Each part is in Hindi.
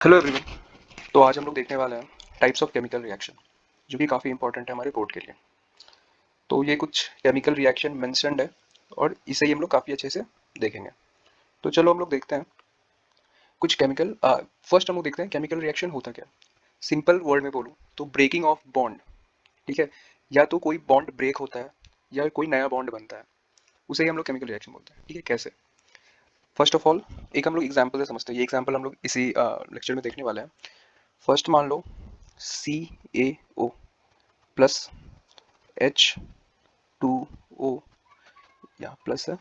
Hello everyone. तो आज हम लोग देखने वाले हैं टाइप्स ऑफ केमिकल रिएक्शन, जो कि काफ़ी इंपॉर्टेंट है हमारे बोर्ड के लिए। तो ये कुछ केमिकल रिएक्शन मेंशन्ड है और इसे ही हम लोग काफ़ी अच्छे से देखेंगे। तो चलो हम लोग देखते हैं कुछ केमिकल। फर्स्ट हम लोग देखते हैं केमिकल रिएक्शन होता क्या। सिंपल वर्ड में बोलूँ तो ब्रेकिंग ऑफ बॉन्ड, ठीक है। या तो कोई बॉन्ड ब्रेक होता है या कोई नया बॉन्ड बनता है, उसे ही हम लोग केमिकल रिएक्शन बोलते हैं, ठीक है। कैसे? फर्स्ट ऑफ ऑल एक हम लोग एग्जाम्पल से समझते हैं। ये एग्जाम्पल हम लोग इसी लेक्चर में देखने वाले हैं। फर्स्ट मान लो CaO प्लस H2O, या प्लस है,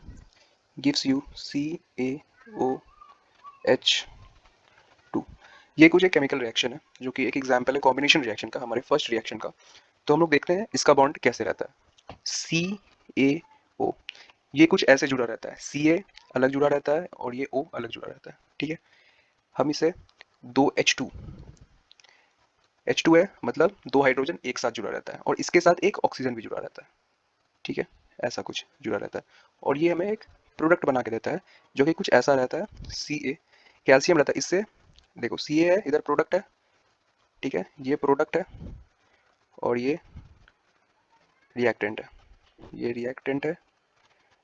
गिव्स यू CaOH2। ये कुछ एक केमिकल रिएक्शन है जो कि एक एग्जांपल है कॉम्बिनेशन रिएक्शन का, हमारे फर्स्ट रिएक्शन का। तो हम लोग देखते हैं इसका बॉन्ड कैसे रहता है। CaO ये कुछ ऐसे जुड़ा रहता है, Ca अलग जुड़ा रहता है और ये O अलग जुड़ा रहता है, ठीक है। हम इसे दो H2 है, मतलब दो हाइड्रोजन एक साथ जुड़ा रहता है और इसके साथ एक ऑक्सीजन भी जुड़ा रहता है, ठीक है। ऐसा कुछ जुड़ा रहता है और ये हमें एक प्रोडक्ट बना के देता है जो कि कुछ ऐसा रहता है। Ca कैल्शियम रहता है इससे। देखो Ca है, इधर प्रोडक्ट है, ठीक है, ये प्रोडक्ट है और ये रिएक्टेंट है, ये रिएक्टेंट है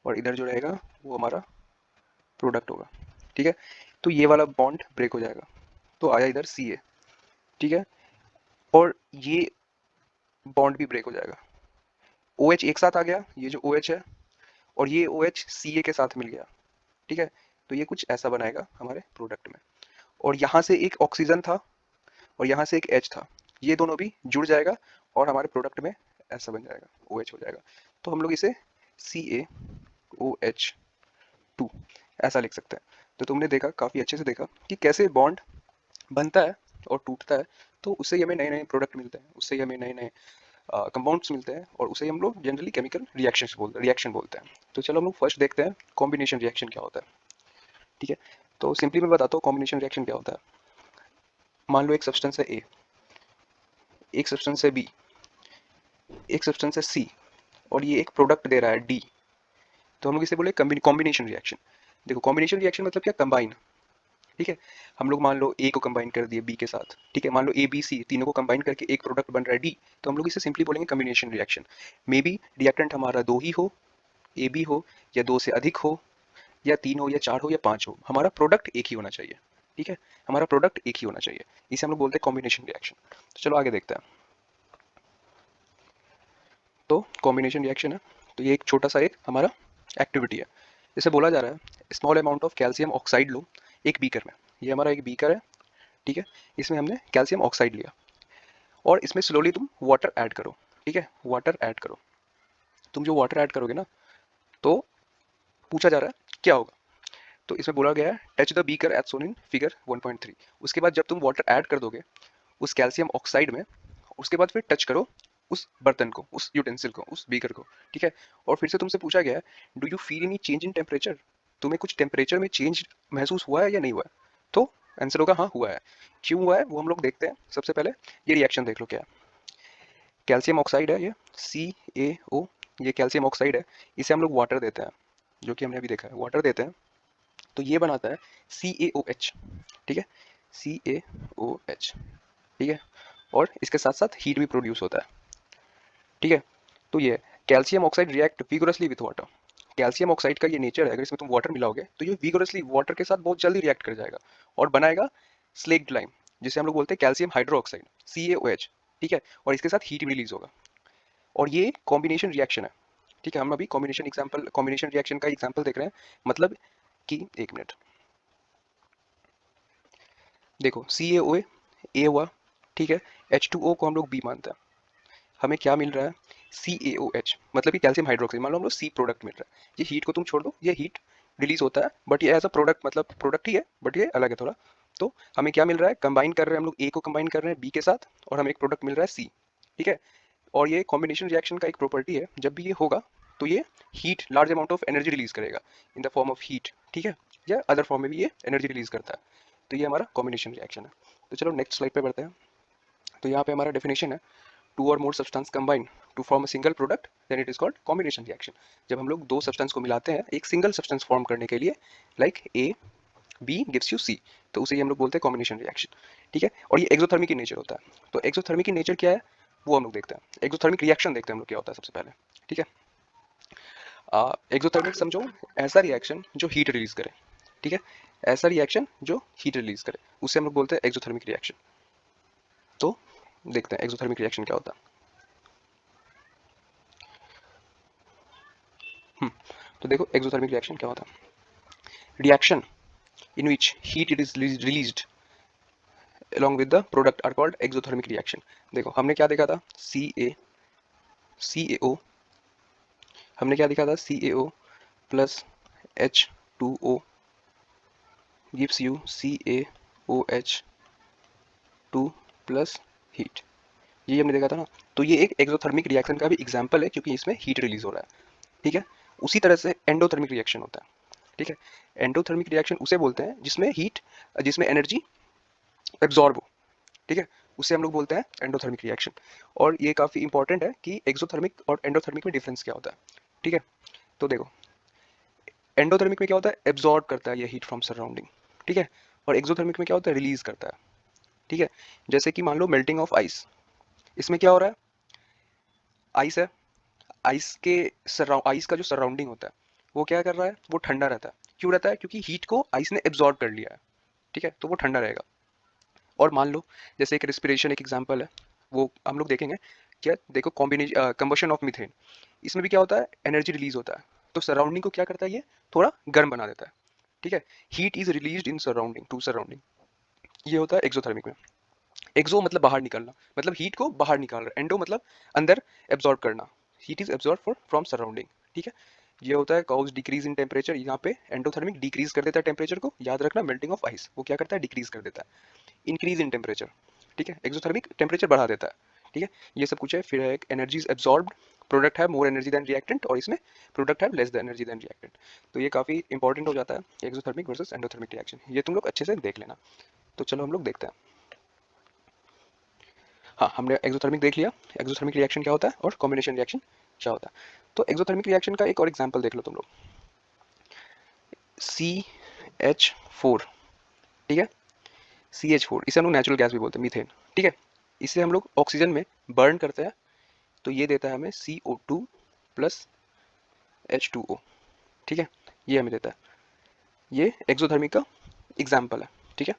और इधर जो रहेगा वो हमारा प्रोडक्ट होगा, ठीक है। तो ये वाला बॉन्ड ब्रेक हो जाएगा, तो आया इधर Ca, ठीक है। और ये बॉन्ड भी ब्रेक हो जाएगा, OH एक साथ आ गया, ये जो OH है और ये OH Ca के साथ मिल गया, ठीक है। तो ये कुछ ऐसा बनाएगा हमारे प्रोडक्ट में। और यहाँ से एक ऑक्सीजन था और यहाँ से एक H था, ये दोनों भी जुड़ जाएगा और हमारे प्रोडक्ट में ऐसा बन जाएगा, OH हो जाएगा। तो हम लोग इसे CaOH2 ऐसा लिख सकते हैं। तो तुमने देखा, काफ़ी अच्छे से देखा कि कैसे बॉन्ड बनता है और टूटता है। तो उससे ही हमें नए नए प्रोडक्ट मिलते हैं, उससे ही हमें नए नए कंपाउंड्स मिलते हैं और उसे ही हम लोग जनरली केमिकल रिएक्शन बोलते हैं। तो चलो हम लोग फर्स्ट देखते हैं कॉम्बिनेशन रिएक्शन क्या होता है, ठीक है। तो सिंपली मैं बताता हूँ कॉम्बिनेशन रिएक्शन क्या होता है। मान लो एक सब्सटेंस है ए, एक सब्सटेंस है बी, एक सब्सटेंस है सी और ये एक प्रोडक्ट दे रहा है डी। तो हम लोग इसे बोले कॉम्बिनेशन रिएक्शन। देखो कॉम्बिनेशन रिएक्शन मतलब क्या, कंबाइन, ठीक है। हम लोग मान लो ए को कंबाइन कर दिए बी के साथ, ठीक है। मान लो ए बी सी तीनों को कंबाइन करके एक प्रोडक्ट बन रहा है डी, तो हम लोग इसे सिंपली बोलेंगे combination reaction. May be reactant हमारा दो ही हो, ए बी हो, या दो से अधिक हो, या तीन हो, या चार हो, या पांच हो, हमारा प्रोडक्ट एक ही होना चाहिए, ठीक है। हमारा प्रोडक्ट एक ही होना चाहिए, इसे हम लोग बोलते हैं कॉम्बिनेशन रिएक्शन। तो चलो आगे देखते हैं। तो कॉम्बिनेशन रिएक्शन है, तो ये एक छोटा सा एक हमारा एक्टिविटी है। जैसे बोला जा रहा है small amount of calcium oxide लो एक बीकर में। ये हमारा एक बीकर है, ठीक है। इसमें हमने कैल्शियम ऑक्साइड लिया और इसमें स्लोली तुम वाटर ऐड करो, ठीक है। वाटर ऐड करो, तुम जो वाटर ऐड करोगे ना, तो पूछा जा रहा है क्या होगा। तो इसमें बोला गया है touch the beaker as shown in figure 1.3। उसके बाद जब तुम वाटर ऐड कर दोगे उस कैल्शियम ऑक्साइड में, उसके बाद फिर टच करो उस बर्तन को, उस यूटेंसिल को, उस बीकर को, ठीक है। और फिर से तुमसे पूछा गया है do you feel any change in temperature, तुम्हें कुछ टेम्परेचर में चेंज महसूस हुआ है या नहीं हुआ है। तो आंसर होगा हाँ हुआ है। क्यों हुआ है वो हम लोग देखते हैं। सबसे पहले ये रिएक्शन देख लो क्या है। कैल्शियम ऑक्साइड है ये CaO, ये कैल्शियम ऑक्साइड है, इसे हम लोग वाटर देते हैं, जो कि हमने अभी देखा है, वाटर देते हैं तो ये बनाता है CaOH, ठीक है। CaOH, ठीक है। और इसके साथ साथ हीट भी प्रोड्यूस होता है, ठीक है। तो ये calcium oxide react vigorously with water. Calcium oxide का ये नेचर है, अगर इसमें तुम वाटर मिलाओगे तो ये विगोरसली वाटर के साथ बहुत जल्दी रिएक्ट कर जाएगा और बनाएगा स्लेक्ड लाइम, जिसे हम लोग बोलते हैं कैल्शियम हाइड्रोक्साइड CaOH, ठीक है। और इसके साथ हीट रिलीज होगा और ये कॉम्बिनेशन रिएक्शन है, ठीक है। हम अभी कॉम्बिनेशन रिएक्शन का एग्जाम्पल देख रहे हैं। मतलब कि एक मिनट, देखो CaOA ए हुआ, ठीक है। H2O को हम लोग बी मानते हैं, हमें क्या मिल रहा है CaOH, मतलब कि कैल्शियम हाइड्रोक्साइड। मान लो हम लोग सी प्रोडक्ट मिल रहा है। ये हीट को तुम छोड़ दो, ये हीट रिलीज होता है बट ये एज अ प्रोडक्ट, मतलब प्रोडक्ट ही है बट ये अलग है थोड़ा। तो हमें क्या मिल रहा है, कंबाइन कर रहे हैं हम लोग, ए को कंबाइन कर रहे हैं बी के साथ और हमें एक प्रोडक्ट मिल रहा है सी, ठीक है। और ये कॉम्बिनेशन रिएक्शन का एक प्रॉपर्टी है, जब भी ये होगा तो ये heat, large amount of energy release करेगा in the form of heat, ठीक है। या अदर फॉर्म में भी ये एनर्जी रिलीज करता है। तो ये हमारा कॉम्बिनेशन रिएक्शन है। तो चलो नेक्स्ट स्लाइड पे बढ़ते हैं। तो यहाँ पे हमारा डेफिनेशन है टू और more substance combine to form a single product then it is called combination reaction. जब हम लोग दो सब्सटेंस को मिलाते हैं एक सिंगल सब्सटेंस फॉर्म करने के लिए, like A B gives you C, तो उसे ही हम लोग बोलते हैं कॉम्बिनेशन रिएक्शन, ठीक है। और ये एक्सोथर्मिक in नेचर होता है। तो एक्सोथर्मिक in नेचर क्या है वो हम लोग देखते हैं। एक्सोथर्मिक रिएक्शन देखते हैं हम लोग क्या होता है सबसे पहले, ठीक है। एक्सोथर्मिक समझो ऐसा रिएक्शन जो हीट रिलीज करे, ठीक है। ऐसा रिएक्शन जो हीट रिलीज करे उसे हम लोग बोलते हैं एक्सोथर्मिक रिएक्शन। तो देखते हैं एक्सोथर्मिक रिएक्शन क्या होता है। तो देखो एक्सोथर्मिक रिएक्शन क्या होता है। Reaction in which heat it is released along with the product are called exothermic reaction। देखो हमने क्या देखा था, CaO, हमने क्या देखा था, CaO plus H2O gives you CaOH2 plus heat, ये हमने देखा था ना। तो ये एक एक्सोथर्मिक रिएक्शन का भी एग्जांपल है क्योंकि इसमें हीट रिलीज हो रहा है, ठीक है। उसी तरह से एंडोथर्मिक रिएक्शन होता है, ठीक है। एंडोथर्मिक रिएक्शन उसे बोलते हैं जिसमें हीट, जिसमें एनर्जी एब्जॉर्ब हो, ठीक है, उसे हम लोग बोलते हैं एंडोथर्मिक रिएक्शन। और ये काफ़ी इंपॉर्टेंट है कि एक्सोथर्मिक और एंडोथर्मिक में डिफरेंस क्या होता है, ठीक है। तो देखो एंडोथर्मिक में क्या होता है, एब्जॉर्ब करता है ये हीट फ्रॉम सराउंडिंग, ठीक है। और एक्सोथर्मिक में क्या होता है, रिलीज करता है, ठीक है। जैसे कि मान लो मेल्टिंग ऑफ आइस, इसमें क्या हो रहा है, आइस है, आइस का जो सराउंडिंग होता है वो क्या कर रहा है, वो ठंडा रहता है। क्यों रहता है, क्योंकि हीट को आइस ने एब्जॉर्ब कर लिया है, ठीक है, तो वो ठंडा रहेगा। और मान लो जैसे एक रिस्पिरेशन एक एग्जांपल है, वो हम लोग देखेंगे। क्या देखो, कॉम्बिनेशन कंबशन ऑफ मीथेन, इसमें भी क्या होता है, एनर्जी रिलीज होता है। तो सराउंडिंग को क्या करता है, ये थोड़ा गर्म बना देता है, ठीक है। Heat is released in surrounding to surrounding, ये होता है एक्सोथर्मिक में। एक्सो मतलब बाहर निकलना, मतलब हीट को बाहर निकाल रहा है, एंडो मतलब अंदर एब्जॉर्ब करना, heat is absorb from surrounding, ठीक है। ये होता है कॉज डिक्रीज इन टेम्परेचर, यहाँ पे एंडोथर्मिक डिक्रीज कर देता है टेम्परेचर को, याद रखना मेल्टिंग ऑफ आइस वो क्या करता है, डिक्रीज कर देता है। इंक्रीज इन टेम्परेचर, ठीक है, एक्सोथर्मिक टेम्परेचर बढ़ा देता है, ठीक है। ये सब कुछ है। फिर है एनर्जी इज एब्जॉर्ब्ड, प्रोडक्ट है मोर एनर्जी देन रिएक्टेंट, और इसमें प्रोडक्ट है लेस एनर्जी देन रिएक्टेंट। तो ये काफी इंपॉर्टेंट हो जाता है एक्सोथर्मिक वर्सेस एंडोथर्मिक रिएक्शन, ये तुम लोग अच्छे से देख लेना। तो चलो हम लोग देखते हैं। हाँ, हमने एक्सोथर्मिक देख लिया, एक्सोथर्मिक रिएक्शन क्या होता है और कॉम्बिनेशन रिएक्शन क्या होता है। तो एक्सोथर्मिक रिएक्शन का एक और एग्जांपल देख लो तुम लोग, CH4, ठीक है। CH4 इसे हम लोग नेचुरल गैस भी बोलते हैं, मीथेन, ठीक है। इसे हम लोग ऑक्सीजन में बर्न करते हैं, तो ये देता है हमें CO2 प्लस H2O, ठीक है, ये हमें देता है। ये एक्सोथर्मिक का एग्जाम्पल है, ठीक है।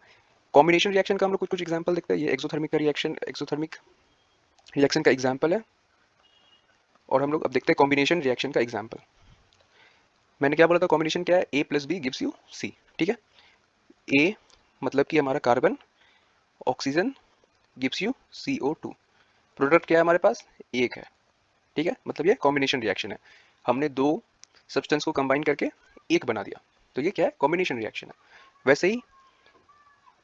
कॉम्बिनेशन रिएक्शन का हम लोग कुछ कुछ एग्जाम्पल देखते हैं। ये एक्सोथर्मिक का रिएक्शन, एक्सोथर्मिक रिएक्शन का एग्जाम्पल है। और हम लोग अब देखते हैं कॉम्बिनेशन रिएक्शन का एग्जाम्पल। मैंने क्या बोला था, कॉम्बिनेशन क्या है, A plus B gives you C, ठीक है। A मतलब कि हमारा carbon, oxygen gives you CO2, product क्या है हमारे पास, एक है, ठीक है। मतलब ये कॉम्बिनेशन रिएक्शन है, हमने दो सब्सटेंस को कंबाइन करके एक बना दिया, तो ये क्या है, कॉम्बिनेशन रिएक्शन है। वैसे ही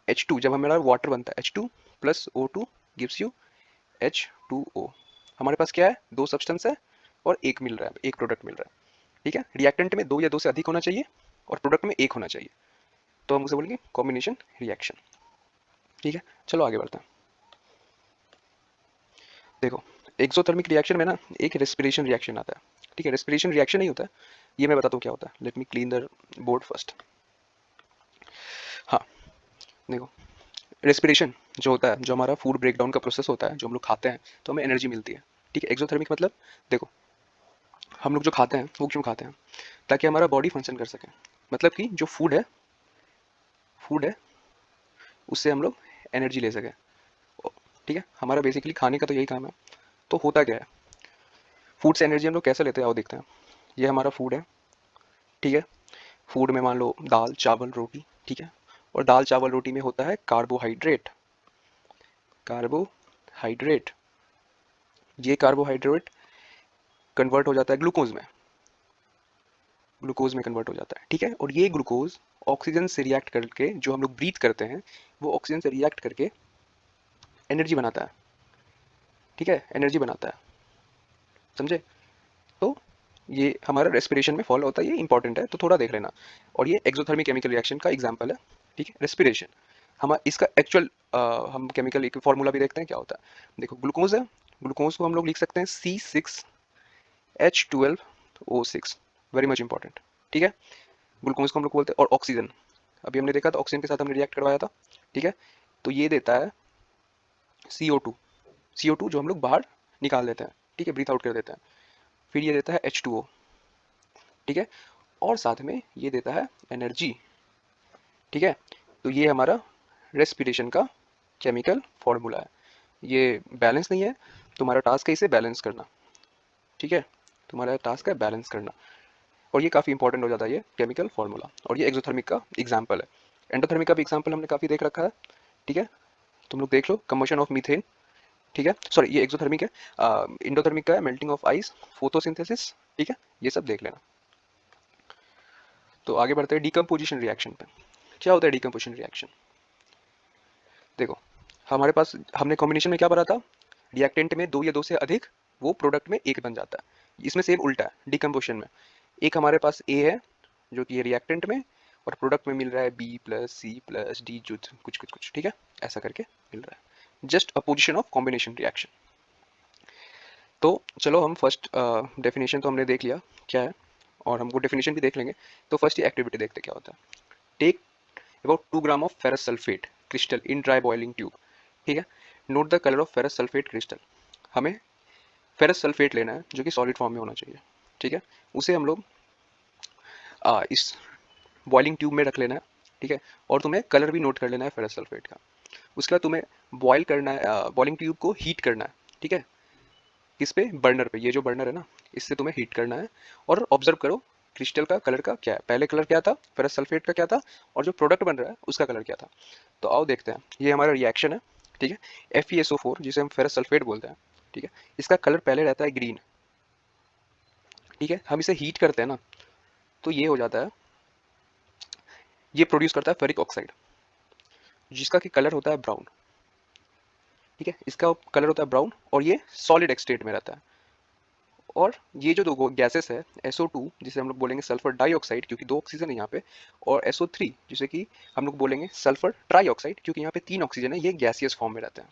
H2 जब हमारा वाटर बनता है, H2 plus O2 gives you H2O, हमारे पास क्या है, दो सब्सटेंस है और एक मिल रहा है, एक प्रोडक्ट मिल रहा है, ठीक है। रिएक्टेंट में दो या दो से अधिक होना चाहिए और प्रोडक्ट में एक होना चाहिए, तो हम उसे बोलेंगे कॉम्बिनेशन रिएक्शन, ठीक है। चलो आगे बढ़ते हैं। देखो एक्सोथर्मिक रिएक्शन में ना एक रेस्पिरेशन रिएक्शन आता है, ठीक है। रेस्पिरेशन रिएक्शन नहीं होता है, ये मैं बताता हूँ क्या होता है। Let me clean the board first. हाँ, देखो रेस्पिरेशन जो होता है, जो हमारा फूड ब्रेकडाउन का प्रोसेस होता है, जो हम लोग खाते हैं तो हमें एनर्जी मिलती है, ठीक है। एक्सोथर्मिक मतलब देखो हम लोग जो खाते हैं वो क्यों खाते हैं, ताकि हमारा बॉडी फंक्शन कर सके। मतलब कि जो फूड है उससे हम लोग एनर्जी ले सकें, ठीक है। हमारा बेसिकली खाने का तो यही काम है। तो होता क्या है, फूड से एनर्जी हम लोग कैसे लेते हैं, आओ देखते हैं। ये हमारा फूड है, ठीक है। फूड में मान लो दाल चावल रोटी, ठीक है। और दाल चावल रोटी में होता है कार्बोहाइड्रेट, कार्बोहाइड्रेट, ये कार्बोहाइड्रेट कन्वर्ट हो जाता है ग्लूकोज में कन्वर्ट हो जाता है, ठीक है। और ये ग्लूकोज ऑक्सीजन से रिएक्ट करके, जो हम लोग ब्रीथ करते हैं, वो ऑक्सीजन से रिएक्ट करके एनर्जी बनाता है, ठीक है, एनर्जी बनाता है, समझे। तो ये हमारा रेस्पिरेशन में फॉलो होता है, ये इंपॉर्टेंट है, तो थोड़ा देख लेना। और ये एक्सोथर्मिक केमिकल रिएक्शन का एग्जांपल है, ठीक है। रेस्पिरेशन हम इसका एक्चुअल हम केमिकल एक फॉर्मूला भी देखते हैं क्या होता है। देखो ग्लूकोज है, ग्लूकोज को हम लोग लिख सकते हैं C6H12O6, वेरी मच इंपॉर्टेंट, ठीक है। ग्लूकोज को हम लोग बोलते हैं। और ऑक्सीजन, अभी हमने देखा था ऑक्सीजन के साथ हमने रिएक्ट करवाया था, ठीक है। तो ये देता है CO2, CO2 जो हम लोग बाहर निकाल देते हैं, ठीक है, ब्रीथ आउट कर देते हैं। फिर ये देता है H2O, ठीक है, और साथ में ये देता है एनर्जी, ठीक है। तो ये हमारा रेस्पिरेशन का केमिकल फॉर्मूला है। ये बैलेंस नहीं है, तुम्हारा टास्क है इसे बैलेंस करना, ठीक है, तुम्हारा टास्क है बैलेंस करना। और ये काफ़ी इंपॉर्टेंट हो जाता है ये केमिकल फार्मूला, और ये एक्सोथर्मिक का एग्जाम्पल है। एंडोथर्मिक का भी एग्जाम्पल हमने काफ़ी देख रखा है, ठीक है, तुम लोग देख लो, कम्बशन ऑफ मीथेन, ठीक है, सॉरी ये एक्सोथर्मिक है। इंडोथर्मिक का है मेल्टिंग ऑफ आइस, फोटोसिंथेसिस, ठीक है, ये सब देख लेना। तो आगे बढ़ते हैं डिकम्पोजिशन रिएक्शन पे। क्या होता है डिकम्पोजिशन रिएक्शन? देखो, हमारे पास हमने कॉम्बिनेशन में क्या पढ़ा था, रिएक्टेंट में दो या दो से अधिक, वो प्रोडक्ट में एक बन जाता है। इसमें सेम उल्टा है डिकम्पोजिशन में, एक हमारे पास ए है जो कि ये रिएक्टेंट में, और प्रोडक्ट में मिल रहा है B+C+D जुत कुछ कुछ कुछ, ठीक है, ऐसा करके मिल रहा है। Just opposition of combination reaction. तो चलो हम फर्स्ट डेफिनेशन तो हमने देख लिया क्या है, और हमको डेफिनेशन भी देख लेंगे। तो फर्स्ट ये एक्टिविटी देखते क्या होता है। Take about 2 gram of ferrous sulphate crystal in dry boiling tube, ठीक है। Note the colour of ferrous sulphate crystal. हमें फेरस सल्फेट लेना है जो कि सॉलिड फॉर्म में होना चाहिए, ठीक है। उसे हम लोग इस बॉइलिंग ट्यूब में रख लेना है, ठीक है, और तुम्हें कलर भी नोट कर लेना है फेरस सल्फेट का। उसके बाद तुम्हें बॉयल करना है, बॉइलिंग ट्यूब को हीट करना है, ठीक है, किस पे, बर्नर पे, ये जो बर्नर है ना, इससे तुम्हें हीट करना है। और ऑब्जर्व करो क्रिस्टल का कलर का क्या है, पहले कलर क्या था, फेरस सल्फेट का क्या था, और जो प्रोडक्ट बन रहा है उसका कलर क्या था। तो आओ देखते हैं, ये हमारा रिएक्शन है, ठीक है। FeSO4 जिसे हम फेरस सल्फेट बोलते हैं, ठीक है, इसका कलर पहले रहता है ग्रीन, ठीक है। हम इसे हीट करते हैं ना, तो ये हो जाता है, ये प्रोड्यूस करता है फेरिक ऑक्साइड, जिसका कि कलर होता है ब्राउन, ठीक है, इसका कलर होता है ब्राउन, और ये सॉलिड स्टेट में रहता है। और ये जो दो गैसेस है, SO2 जिसे हम लोग बोलेंगे सल्फर डाइऑक्साइड क्योंकि दो ऑक्सीजन है यहाँ पे, और SO3 जिसे कि हम लोग बोलेंगे सल्फर ट्राइऑक्साइड क्योंकि यहाँ पे तीन ऑक्सीजन है, ये गैसियस फॉर्म में रहते हैं।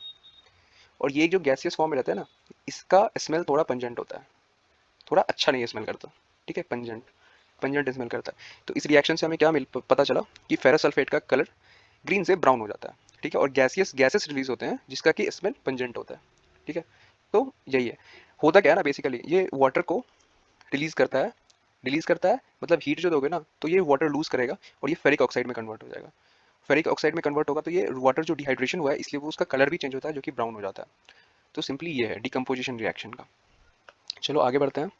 और ये जो गैसियस फॉर्म में रहता है ना, इसका स्मेल थोड़ा पंजेंट होता है, थोड़ा अच्छा नहीं स्मेल करता, ठीक है, पंजेंट, पंजेंट स्मेल करता है। तो इस रिएक्शन से हमें क्या पता चला कि फेरस सल्फेट का कलर ग्रीन से ब्राउन हो जाता है, ठीक है, और गैसियस गैसेस रिलीज होते हैं जिसका कि स्मेल पंजेंट होता है, ठीक है। तो यही है, होता क्या है ना, बेसिकली ये वाटर को रिलीज करता है, रिलीज करता है मतलब हीट जो दोगे ना, तो ये वाटर लूज करेगा और ये फेरिक ऑक्साइड में कन्वर्ट हो जाएगा। फेरिक ऑक्साइड में कन्वर्ट होगा तो ये वाटर जो डिहाइड्रेशन हुआ है इसलिए वो उसका कलर भी चेंज होता है जो कि ब्राउन हो जाता है। तो सिंपली ये है डिकम्पोजिशन रिएक्शन का। चलो आगे बढ़ते हैं।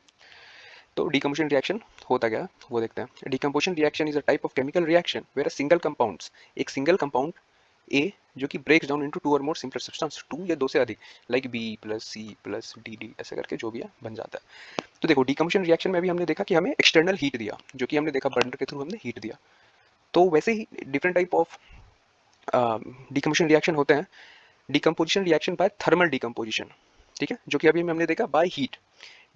तो डिकम्पोजिशन रिएक्शन होता क्या है वो देखते हैं। Decomposition reaction is a type of chemical reaction where a single compounds, एक सिंगल कंपाउंड ए जो कि ब्रेक्स डाउन इनटू टू और मोर सिंपलर सब्सटेंस, टू या दो से अधिक, लाइक B+C+D ऐसे करके जो भी है बन जाता है। तो देखो डिकम्पोजिशन रिएक्शन में भी हमने देखा कि हमें एक्सटर्नल हीट दिया, जो कि हमने देखा बर्नर के थ्रू हमने हीट दिया। तो वैसे ही different type of decomposition reaction होते हैं। Decomposition reaction by thermal decomposition, ठीक है, जो कि अभी हमने देखा by heat.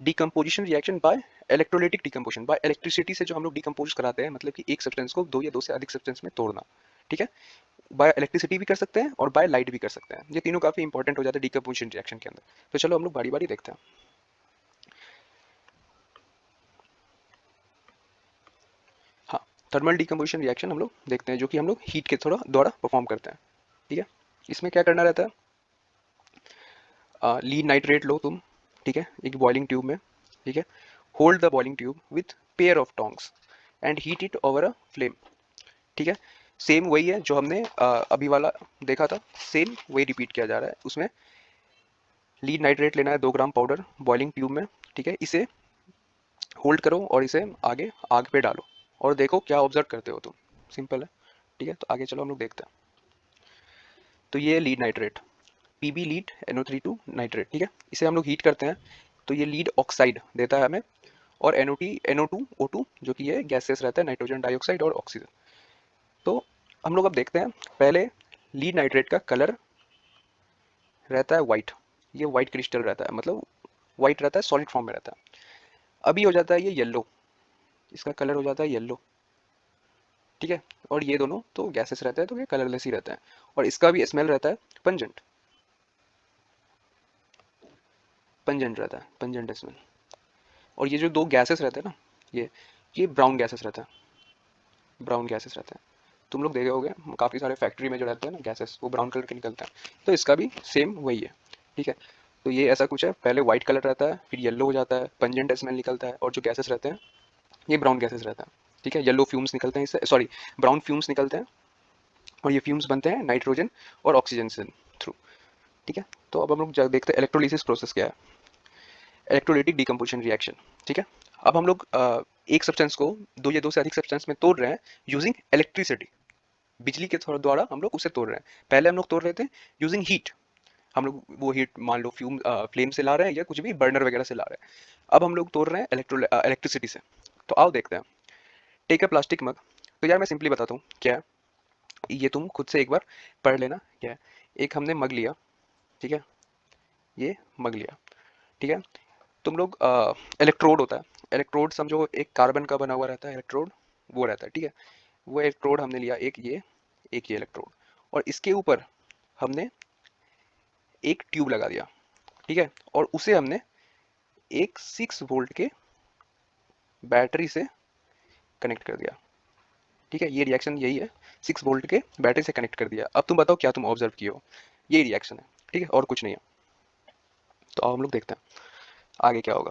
Decomposition reaction by electrolytic decomposition, by electricity से जो हम लोग डिकम्पोज कराते हैं, मतलब कि एक सब्सटेंस को दो या दो से अधिक सब्सटेंस में तोड़ना, ठीक है। बाय इलेक्ट्रिसिटी भी कर सकते हैं और बाय लाइट भी कर सकते हैं, ये तीनों काफी इंपॉर्टेंट हो जाते हैं डिकम्पोजिशन रिएक्शन के अंदर। तो चलो हम लोग बारी बारी देखते हैं। हाँ, थर्मल डिकम्पोजिशन रिएक्शन हम लोग देखते हैं जो कि हम लोग हीट के थोड़ा द्वारा परफॉर्म करते हैं, ठीक है। इसमें क्या करना रहता है, लीड नाइट्रेट लो तुम, ठीक है, एक बॉइलिंग ट्यूब में, ठीक है। Hold the boiling tube with pair of tongs and heat it over a flame, ठीक है। सेम वही है जो हमने अभी वाला देखा था, सेम वही रिपीट किया जा रहा है। उसमें लीड नाइट्रेट लेना है 2 ग्राम पाउडर बॉइलिंग ट्यूब में, ठीक है, इसे होल्ड करो और इसे आगे आग पे डालो और देखो क्या ऑब्जर्व करते हो तुम। सिंपल है, ठीक है। तो आगे चलो हम लोग देखते हैं। तो ये lead nitrate, PB lead NO3 nitrate, ठीक है, इसे हम लोग हीट करते हैं तो ये लीड ऑक्साइड देता है हमें, और NO2 O2 जो कि ये गैसेस रहता है, नाइट्रोजन डाइऑक्साइड और ऑक्सीजन। तो हम लोग अब देखते हैं, पहले लीड नाइट्रेट का कलर रहता है वाइट, ये वाइट क्रिस्टल रहता है, मतलब वाइट रहता है, सॉलिड फॉर्म में रहता है। अभी हो जाता है ये येलो, इसका कलर हो जाता है येलो, ठीक है। और ये दोनों तो गैसेस रहते हैं तो ये कलरलेस ही रहता है, और इसका भी स्मेल रहता है पंजेंट, पंजेंट रहता है, पंजेंट स्मेल। और ये जो दो गैसेस रहते हैं ना, ये ब्राउन गैसेस रहता है, ब्राउन गैसेस रहता है। तुम लोग देखे होगे काफ़ी सारे फैक्ट्री में जो रहते हैं ना गैसेस, वो ब्राउन कलर के निकलते हैं, तो इसका भी सेम वही है। ठीक है, तो ये ऐसा कुछ है, पहले व्हाइट कलर रहता है, फिर येलो हो जाता है, पंजेंट स्मेल निकलता है, और जो गैसेस रहते हैं ये ब्राउन गैसेस रहता है। ठीक है, येलो फ्यूम्स निकलते हैं इससे, सॉरी ब्राउन फ्यूम्स निकलते हैं, और ये फ्यूम्स बनते हैं नाइट्रोजन और ऑक्सीजन से थ्रू। ठीक है, तो अब हम लोग देखते हैं इलेक्ट्रोलिसिस प्रोसेस क्या है, इलेक्ट्रोलाइटिक डिकम्पोजिशन रिएक्शन। ठीक है, अब हम लोग एक सब्सटेंस को दो या दो से अधिक सब्सटेंस में तोड़ रहे हैं यूजिंग इलेक्ट्रिसिटी, बिजली के द्वारा हम लोग उसे तोड़ रहे हैं। पहले हम लोग तोड़ रहे थे यूजिंग हीट, हम लोग वो हीट मान लो फ्लेम से ला रहे हैं या कुछ भी बर्नर वगैरह से ला रहे हैं। अब हम लोग तोड़ रहे हैं इलेक्ट्रिसिटी से। तो आओ देखते हैं। टेक अ प्लास्टिक मग। तो यार मैं सिंपली बताता हूँ क्या है, ये तुम खुद से एक बार पढ़ लेना क्या है। एक हमने मग लिया, ठीक है, ये मग लिया, ठीक है। तुम लोग इलेक्ट्रोड होता है, इलेक्ट्रोड समझो एक कार्बन का बना हुआ रहता है इलेक्ट्रोड, वो रहता है, ठीक है। वो इलेक्ट्रोड हमने लिया, एक ये इलेक्ट्रोड, और इसके ऊपर हमने एक ट्यूब लगा दिया, ठीक है, और उसे हमने एक 6 वोल्ट के बैटरी से कनेक्ट कर दिया। ठीक है, ये रिएक्शन यही है, 6 वोल्ट के बैटरी से कनेक्ट कर दिया। अब तुम बताओ क्या तुम ऑब्जर्व किए हो, ये रिएक्शन है, ठीक है, और कुछ नहीं है। तो अब हम लोग देखते हैं आगे क्या होगा।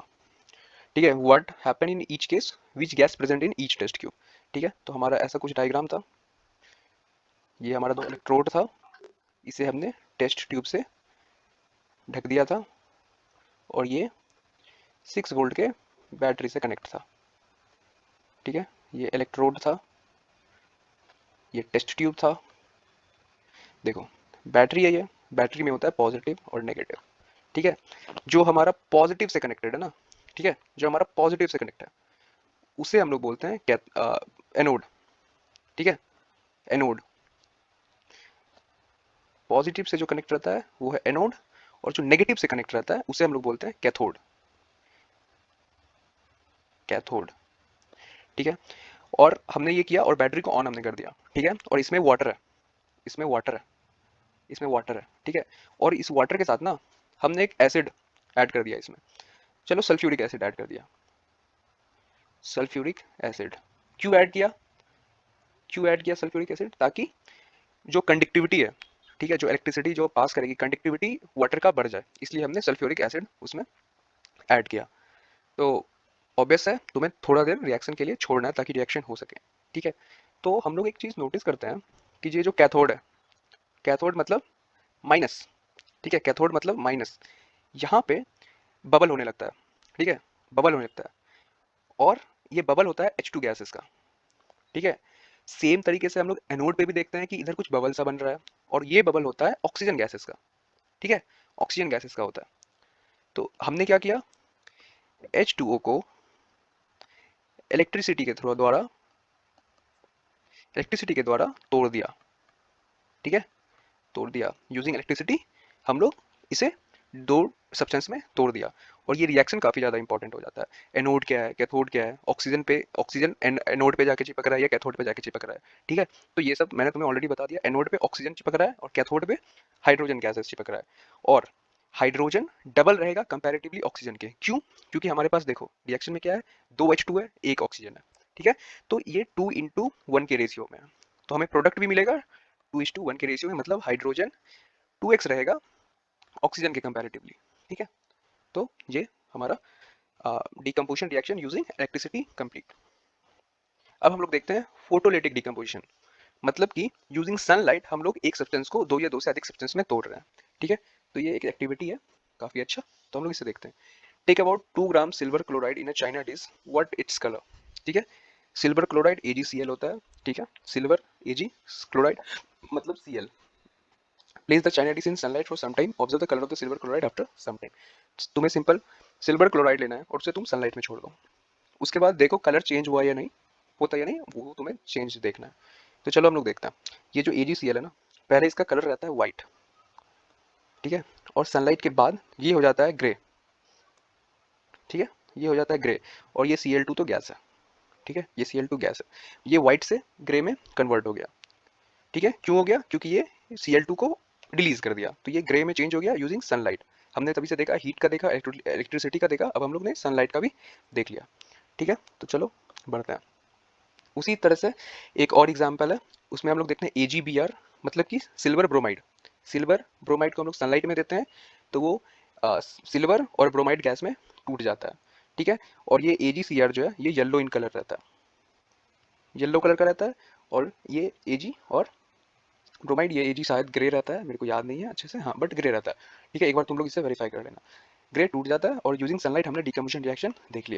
ठीक है, what happen in each case, which gas present in each test tube. ठीक है, तो हमारा ऐसा कुछ डायग्राम था, ये हमारा दो इलेक्ट्रोड था, इसे हमने टेस्ट ट्यूब से ढक दिया था, और ये 6 वोल्ट के बैटरी से कनेक्ट था। ठीक है, ये इलेक्ट्रोड था, ये टेस्ट ट्यूब था। देखो बैटरी है, ये बैटरी में होता है पॉजिटिव और नेगेटिव। ठीक है, जो हमारा पॉजिटिव से कनेक्टेड है ना, ठीक है, जो हमारा पॉजिटिव से कनेक्ट है उसे हम लोग बोलते हैं एनोड। ठीक है, एनोड, पॉजिटिव से जो कनेक्ट रहता है वो है एनोड, और जो नेगेटिव से कनेक्ट रहता है उसे हम लोग बोलते हैं कैथोड। कैथोड, ठीक है। और हमने ये किया और बैटरी को ऑन हमने कर दिया, ठीक है, और इसमें वाटर है, इसमें वाटर है, इसमें वाटर है, ठीक है। और इस वाटर के साथ ना हमने एक एसिड ऐड कर दिया इसमें, चलो सल्फ्यूरिक एसिड ऐड कर दिया, सल्फ्यूरिक एसिड। क्यों ऐड किया, क्यों ऐड किया सल्फ्यूरिक एसिड, ताकि जो कंडक्टिविटी है, ठीक है, जो इलेक्ट्रिसिटी जो पास करेगी कंडक्टिविटी वाटर का बढ़ जाए, इसलिए हमने सल्फ्यूरिक एसिड उसमें ऐड किया। तो ऑब्वियस है तुम्हें थोड़ा देर रिएक्शन के लिए छोड़ना है ताकि रिएक्शन हो सके। ठीक है, तो हम लोग एक चीज़ नोटिस करते हैं कि ये जो कैथोड है, कैथोड मतलब माइनस, ठीक है, कैथोड मतलब माइनस, यहाँ पे बबल होने लगता है, ठीक है, बबल होने लगता है, और ये बबल होता है H2 गैसेस का। ठीक है, सेम तरीके से हम लोग एनोड पे भी देखते हैं कि इधर कुछ बबल सा बन रहा है, और ये बबल होता है ऑक्सीजन गैसेस का। ठीक है, ऑक्सीजन गैसेस का होता है। तो हमने क्या किया, H2O को इलेक्ट्रिसिटी के थ्रू द्वारा, इलेक्ट्रिसिटी के द्वारा तोड़ दिया। ठीक है, तोड़ दिया यूजिंग इलेक्ट्रिसिटी, हम लोग इसे दो सब्सटेंस में तोड़ दिया। और ये रिएक्शन काफी ज्यादा इंपॉर्टेंट हो जाता है। एनोड क्या है, कैथोड क्या है, ऑक्सीजन पे, ऑक्सीजन एनोड पे जाके चिपक रहा है या कैथोड पे जाके चिपक रहा है। ठीक है, तो ये सब मैंने तुम्हें ऑलरेडी बता दिया, एनोड पे ऑक्सीजन चिपक रहा है और कैथोड पे हाइड्रोजन गैसेस चिपक रहा है। और हाइड्रोजन डबल रहेगा कंपैरेटिवली ऑक्सीजन के, क्यों, क्योंकि हमारे पास देखो रिएक्शन में क्या है, 2 H2 है, एक ऑक्सीजन है। ठीक है, तो ये 2:1 के रेशियो में है, तो हमें प्रोडक्ट भी मिलेगा 2:1 के रेशियो में, मतलब हाइड्रोजन 2x रहेगा ऑक्सीजन के कंपैरेटिवली। ठीक है, तो ये हमारा decomposition reaction using electricity complete. अब हम लोग देखते हैं फोटोलिटिक डिकम्पोजिशन, मतलब कि यूजिंग सनलाइट हम लोग एक सब्सटेंस को दो या दो से अधिक सब्सटेंस में तोड़ रहे हैं। ठीक है, तो ये एक एक्टिविटी है काफी अच्छा, तो हम लोग इसे देखते हैं। Take about 2 gram silver chloride in a china dish, what its colour. ठीक है, सिल्वर क्लोराइड AgCl होता है, ठीक है, सिल्वर Ag क्लोराइड मतलब Cl। Place the china dish in sunlight for some time. Observe the color of the silver chloride after some time. तुम्हें सिंपल सिल्वर क्लोराइड लेना है और उसे तुम सनलाइट में छोड़ दो, उसके बाद देखो कलर चेंज हुआ या नहीं, होता या नहीं, वो तुम्हें चेंज देखना है। तो चलो हम लोग देखते हैं। ये जो AgCl है ना, पहले इसका कलर रहता है व्हाइट, ठीक है, और सनलाइट के बाद ये हो जाता है ग्रे। ठीक है, ये हो जाता है ग्रे, और ये Cl2 तो गैस है। ठीक है, ये Cl2 गैस है, ये व्हाइट से ग्रे में कन्वर्ट हो गया। ठीक है, क्यों हो गया, क्योंकि ये Cl2 को रिलीज कर दिया, तो ये ग्रे में चेंज हो गया यूजिंग सनलाइट। हमने तभी से देखा, हीट का देखा, इलेक्ट्रिसिटी का देखा, अब हम लोग ने सनलाइट का भी देख लिया। ठीक है, तो चलो बढ़ते हैं। उसी तरह से एक और एग्जाम्पल है, उसमें हम लोग देखते हैं AgBr, मतलब कि सिल्वर ब्रोमाइड। सिल्वर ब्रोमाइड को हम लोग सनलाइट में देते हैं तो वो सिल्वर और ब्रोमाइड गैस में टूट जाता है, ठीक है। और ये AgCr जो है ये येलो इन कलर रहता है, येलो कलर का रहता है। और ये Ag और ब्रोमाइड, ये Ag शायद ग्रे रहता है, मेरे को याद नहीं है अच्छे से, हाँ बट ग्रे रहता है, ठीक है। एक बार तुम लोग इसे वेरीफाई कर लेना। ग्रे टूट जाता है और यूजिंग सनलाइट हमने डिकम्पोजिशन रिएक्शन देख लिया।